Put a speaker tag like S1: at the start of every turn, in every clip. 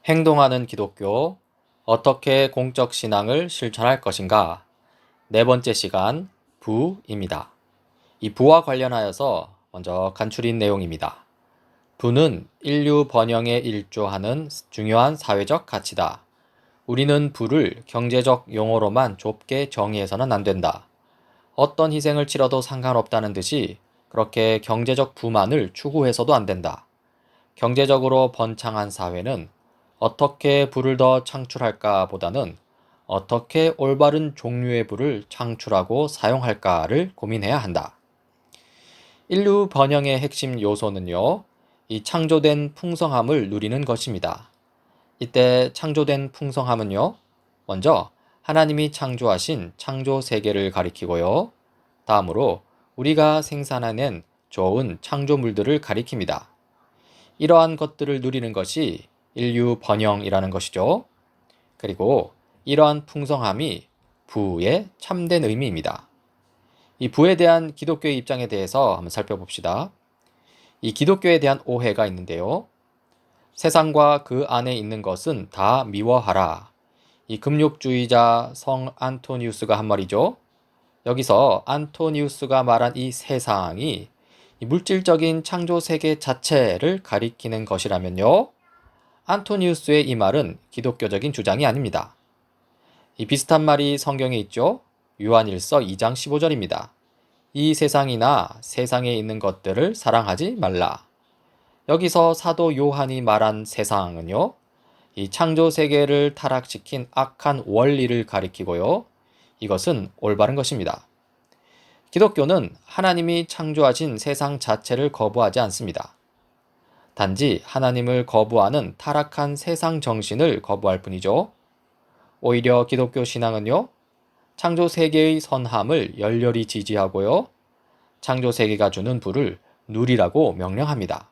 S1: 행동하는 기독교, 어떻게 공적 신앙을 실천할 것인가? 네 번째 시간, 부입니다. 이 부와 관련하여서 먼저 간추린 내용입니다. 부는 인류 번영에 일조하는 중요한 사회적 가치다. 우리는 부를 경제적 용어로만 좁게 정의해서는 안 된다. 어떤 희생을 치러도 상관없다는 듯이 그렇게 경제적 부만을 추구해서도 안 된다. 경제적으로 번창한 사회는 어떻게 부를 더 창출할까 보다는 어떻게 올바른 종류의 부를 창출하고 사용할까를 고민해야 한다. 인류 번영의 핵심 요소는요, 이 창조된 풍성함을 누리는 것입니다. 이때 창조된 풍성함은요, 먼저 하나님이 창조하신 창조 세계를 가리키고요, 다음으로 우리가 생산해낸 좋은 창조물들을 가리킵니다. 이러한 것들을 누리는 것이 인류 번영이라는 것이죠. 그리고 이러한 풍성함이 부의 참된 의미입니다. 이 부에 대한 기독교의 입장에 대해서 한번 살펴봅시다. 이 기독교에 대한 오해가 있는데요. 세상과 그 안에 있는 것은 다 미워하라. 이 금욕주의자 성 안토니우스가 한 말이죠. 여기서 안토니우스가 말한 이 세상이 이 물질적인 창조 세계 자체를 가리키는 것이라면요. 안토니우스의 이 말은 기독교적인 주장이 아닙니다. 이 비슷한 말이 성경에 있죠. 요한일서 2장 15절입니다. 이 세상이나 세상에 있는 것들을 사랑하지 말라. 여기서 사도 요한이 말한 세상은요. 이 창조 세계를 타락시킨 악한 원리를 가리키고요. 이것은 올바른 것입니다. 기독교는 하나님이 창조하신 세상 자체를 거부하지 않습니다. 단지 하나님을 거부하는 타락한 세상 정신을 거부할 뿐이죠. 오히려 기독교 신앙은요, 창조 세계의 선함을 열렬히 지지하고요, 창조 세계가 주는 부를 누리라고 명령합니다.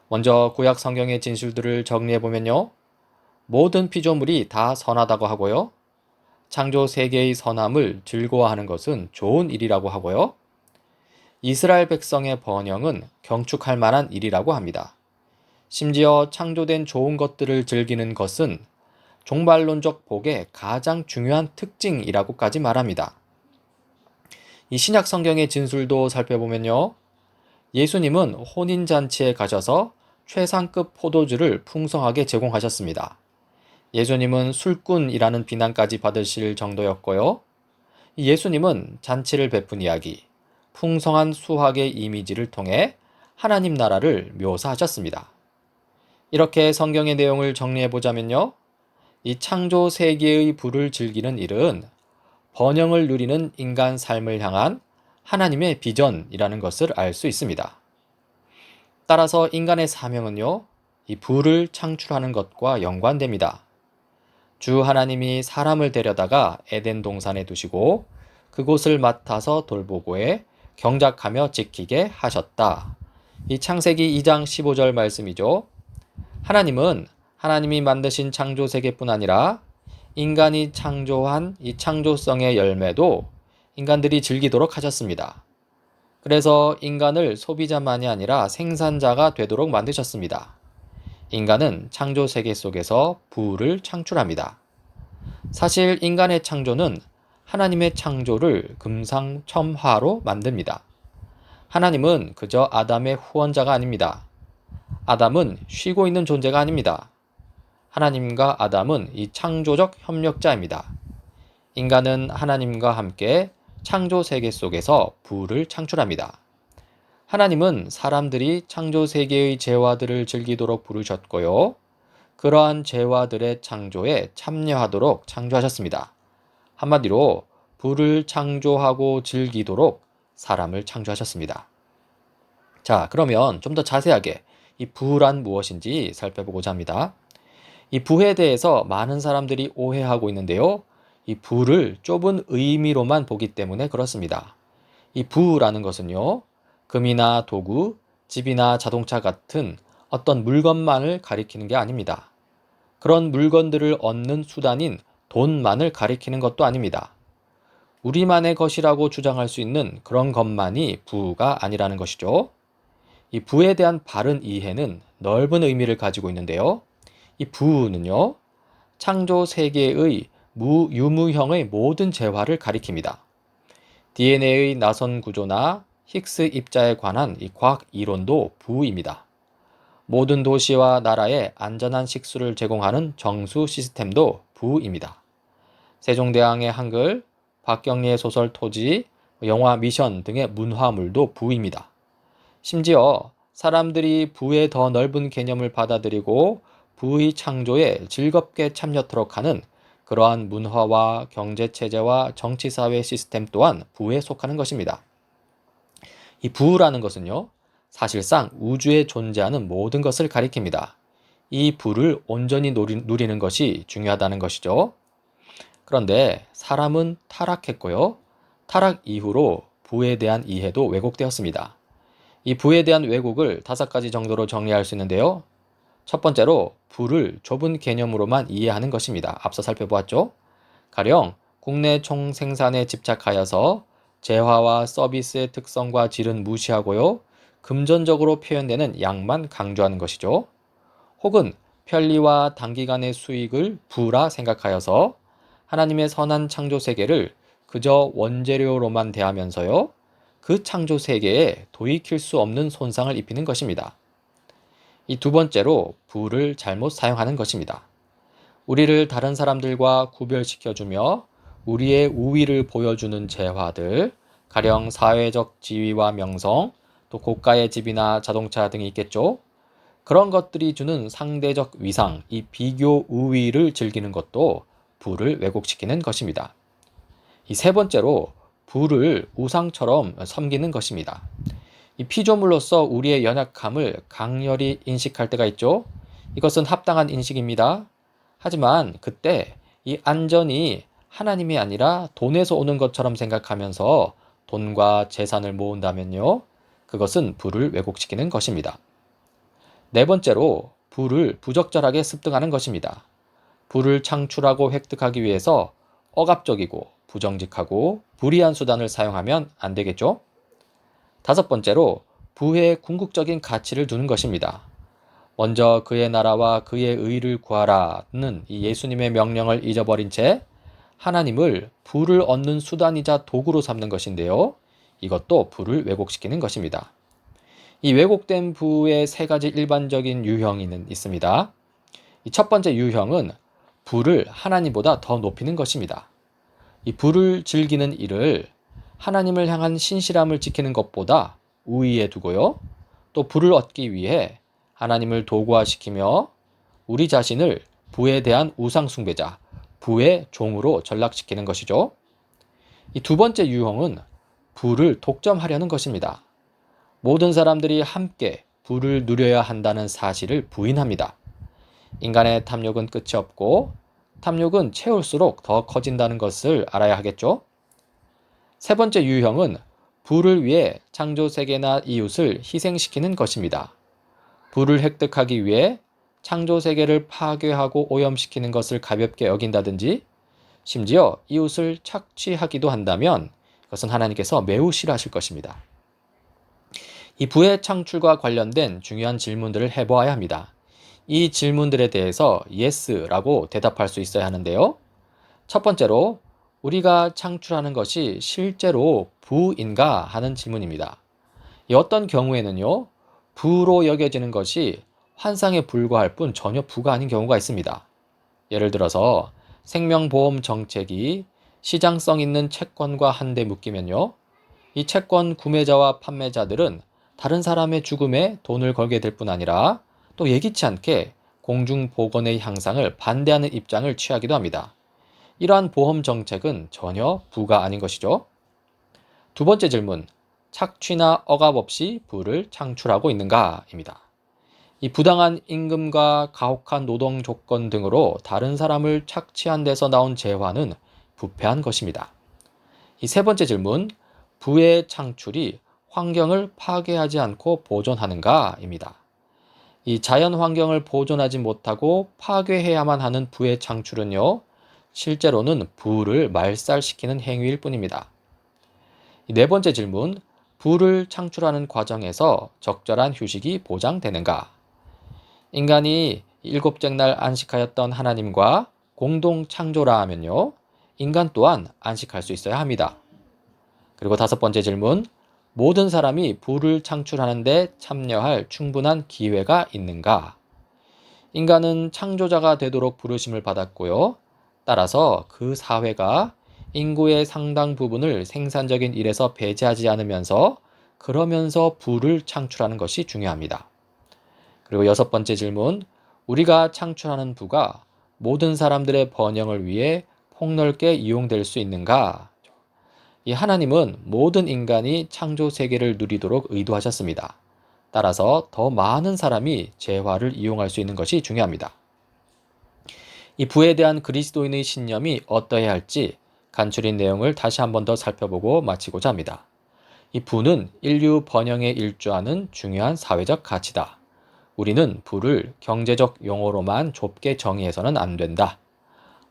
S1: 먼저 구약 성경의 진술들을 정리해보면요, 모든 피조물이 다 선하다고 하고요, 창조 세계의 선함을 즐거워하는 것은 좋은 일이라고 하고요, 이스라엘 백성의 번영은 경축할 만한 일이라고 합니다. 심지어 창조된 좋은 것들을 즐기는 것은 종말론적 복의 가장 중요한 특징이라고까지 말합니다. 이 신약 성경의 진술도 살펴보면요. 예수님은 혼인잔치에 가셔서 최상급 포도주를 풍성하게 제공하셨습니다. 예수님은 술꾼이라는 비난까지 받으실 정도였고요. 예수님은 잔치를 베푼 이야기, 풍성한 수확의 이미지를 통해 하나님 나라를 묘사하셨습니다. 이렇게 성경의 내용을 정리해보자면요. 이 창조 세계의 부를 즐기는 일은 번영을 누리는 인간 삶을 향한 하나님의 비전이라는 것을 알 수 있습니다. 따라서 인간의 사명은요, 이 부를 창출하는 것과 연관됩니다. 주 하나님이 사람을 데려다가 에덴 동산에 두시고 그곳을 맡아서 돌보고에 경작하며 지키게 하셨다. 이 창세기 2장 15절 말씀이죠. 하나님은 하나님이 만드신 창조 세계뿐 아니라 인간이 창조한 이 창조성의 열매도 인간들이 즐기도록 하셨습니다. 그래서 인간을 소비자만이 아니라 생산자가 되도록 만드셨습니다. 인간은 창조 세계 속에서 부를 창출합니다. 사실 인간의 창조는 하나님의 창조를 금상첨화로 만듭니다. 하나님은 그저 아담의 후원자가 아닙니다. 아담은 쉬고 있는 존재가 아닙니다. 하나님과 아담은 이 창조적 협력자입니다. 인간은 하나님과 함께 창조 세계 속에서 부를 창출합니다. 하나님은 사람들이 창조 세계의 재화들을 즐기도록 부르셨고요. 그러한 재화들의 창조에 참여하도록 창조하셨습니다. 한마디로 부를 창조하고 즐기도록 사람을 창조하셨습니다. 자, 그러면 좀 더 자세하게 이 부란 무엇인지 살펴보고자 합니다. 이 부에 대해서 많은 사람들이 오해하고 있는데요. 이 부를 좁은 의미로만 보기 때문에 그렇습니다. 이 부라는 것은요, 금이나 도구, 집이나 자동차 같은 어떤 물건만을 가리키는 게 아닙니다. 그런 물건들을 얻는 수단인 돈만을 가리키는 것도 아닙니다. 우리만의 것이라고 주장할 수 있는 그런 것만이 부가 아니라는 것이죠. 이 부에 대한 바른 이해는 넓은 의미를 가지고 있는데요. 이 부는요, 창조 세계의 유무형의 모든 재화를 가리킵니다. DNA의 나선 구조나 힉스 입자에 관한 이 과학 이론도 부입니다. 모든 도시와 나라에 안전한 식수를 제공하는 정수 시스템도 부입니다. 세종대왕의 한글, 박경리의 소설 토지, 영화 미션 등의 문화물도 부입니다. 심지어 사람들이 부의 더 넓은 개념을 받아들이고 부의 창조에 즐겁게 참여토록 하는 그러한 문화와 경제체제와 정치사회 시스템 또한 부에 속하는 것입니다. 이 부라는 것은요, 사실상 우주에 존재하는 모든 것을 가리킵니다. 이 부를 온전히 누리는 것이 중요하다는 것이죠. 그런데 사람은 타락했고요. 타락 이후로 부에 대한 이해도 왜곡되었습니다. 이 부에 대한 왜곡을 5가지 정도로 정리할 수 있는데요. 첫 번째로 부를 좁은 개념으로만 이해하는 것입니다. 앞서 살펴보았죠. 가령 국내 총생산에 집착하여서 재화와 서비스의 특성과 질은 무시하고요. 금전적으로 표현되는 양만 강조하는 것이죠. 혹은 편리와 단기간의 수익을 부라 생각하여서 하나님의 선한 창조 세계를 그저 원재료로만 대하면서요. 그 창조 세계에 돌이킬 수 없는 손상을 입히는 것입니다. 이 두 번째로 부를 잘못 사용하는 것입니다. 우리를 다른 사람들과 구별시켜주며 우리의 우위를 보여주는 재화들, 가령 사회적 지위와 명성, 또 고가의 집이나 자동차 등이 있겠죠. 그런 것들이 주는 상대적 위상, 이 비교 우위를 즐기는 것도 부를 왜곡시키는 것입니다. 이 세 번째로 부를 우상처럼 섬기는 것입니다. 이 피조물로서 우리의 연약함을 강렬히 인식할 때가 있죠. 이것은 합당한 인식입니다. 하지만 그때 이 안전이 하나님이 아니라 돈에서 오는 것처럼 생각하면서 돈과 재산을 모은다면요. 그것은 부를 왜곡시키는 것입니다. 네 번째로 부를 부적절하게 습득하는 것입니다. 부를 창출하고 획득하기 위해서 억압적이고 부정직하고 불이한 수단을 사용하면 안 되겠죠? 다섯 번째로 부에 궁극적인 가치를 두는 것입니다. 먼저 그의 나라와 그의 의를 구하라는 이 예수님의 명령을 잊어버린 채 하나님을 부를 얻는 수단이자 도구로 삼는 것인데요. 이것도 부를 왜곡시키는 것입니다. 이 왜곡된 부의 3가지 일반적인 유형이 있습니다. 이 첫 번째 유형은 부를 하나님보다 더 높이는 것입니다. 이 부를 즐기는 일을 하나님을 향한 신실함을 지키는 것보다 우위에 두고요. 또 부를 얻기 위해 하나님을 도구화시키며 우리 자신을 부에 대한 우상숭배자, 부의 종으로 전락시키는 것이죠. 이 두 번째 유형은 부를 독점하려는 것입니다. 모든 사람들이 함께 부를 누려야 한다는 사실을 부인합니다. 인간의 탐욕은 끝이 없고 탐욕은 채울수록 더 커진다는 것을 알아야 하겠죠. 세 번째 유형은 부를 위해 창조 세계나 이웃을 희생시키는 것입니다. 부를 획득하기 위해 창조 세계를 파괴하고 오염시키는 것을 가볍게 여긴다든지 심지어 이웃을 착취하기도 한다면 그것은 하나님께서 매우 싫어하실 것입니다. 이 부의 창출과 관련된 중요한 질문들을 해보아야 합니다. 이 질문들에 대해서 yes라고 대답할 수 있어야 하는데요. 첫 번째로 우리가 창출하는 것이 실제로 부인가 하는 질문입니다. 어떤 경우에는요, 부로 여겨지는 것이 환상에 불과할 뿐 전혀 부가 아닌 경우가 있습니다. 예를 들어서 생명보험 정책이 시장성 있는 채권과 한데 묶이면요, 이 채권 구매자와 판매자들은 다른 사람의 죽음에 돈을 걸게 될 뿐 아니라 또 예기치 않게 공중보건의 향상을 반대하는 입장을 취하기도 합니다. 이러한 보험 정책은 전혀 부가 아닌 것이죠. 두 번째 질문, 착취나 억압 없이 부를 창출하고 있는가입니다. 이 부당한 임금과 가혹한 노동 조건 등으로 다른 사람을 착취한 데서 나온 재화는 부패한 것입니다. 이 세 번째 질문, 부의 창출이 환경을 파괴하지 않고 보존하는가입니다. 이 자연 환경을 보존하지 못하고 파괴해야만 하는 부의 창출은요, 실제로는 부를 말살시키는 행위일 뿐입니다. 네 번째 질문, 부를 창출하는 과정에서 적절한 휴식이 보장되는가? 인간이 일곱째 날 안식하였던 하나님과 공동 창조라 하면요, 인간 또한 안식할 수 있어야 합니다. 그리고 다섯 번째 질문, 모든 사람이 부를 창출하는데 참여할 충분한 기회가 있는가? 인간은 창조자가 되도록 부르심을 받았고요. 따라서 그 사회가 인구의 상당 부분을 생산적인 일에서 배제하지 않으면서 그러면서 부를 창출하는 것이 중요합니다. 그리고 여섯 번째 질문, 우리가 창출하는 부가 모든 사람들의 번영을 위해 폭넓게 이용될 수 있는가? 이 하나님은 모든 인간이 창조 세계를 누리도록 의도하셨습니다. 따라서 더 많은 사람이 재화를 이용할 수 있는 것이 중요합니다. 이 부에 대한 그리스도인의 신념이 어떠해야 할지 간추린 내용을 다시 한 번 더 살펴보고 마치고자 합니다. 이 부는 인류 번영에 일조하는 중요한 사회적 가치다. 우리는 부를 경제적 용어로만 좁게 정의해서는 안 된다.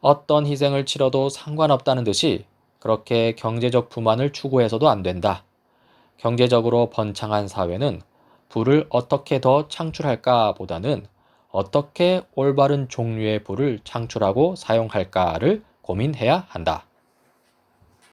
S1: 어떤 희생을 치러도 상관없다는 듯이 그렇게 경제적 부만을 추구해서도 안 된다. 경제적으로 번창한 사회는 부를 어떻게 더 창출할까 보다는 어떻게 올바른 종류의 부를 창출하고 사용할까를 고민해야 한다.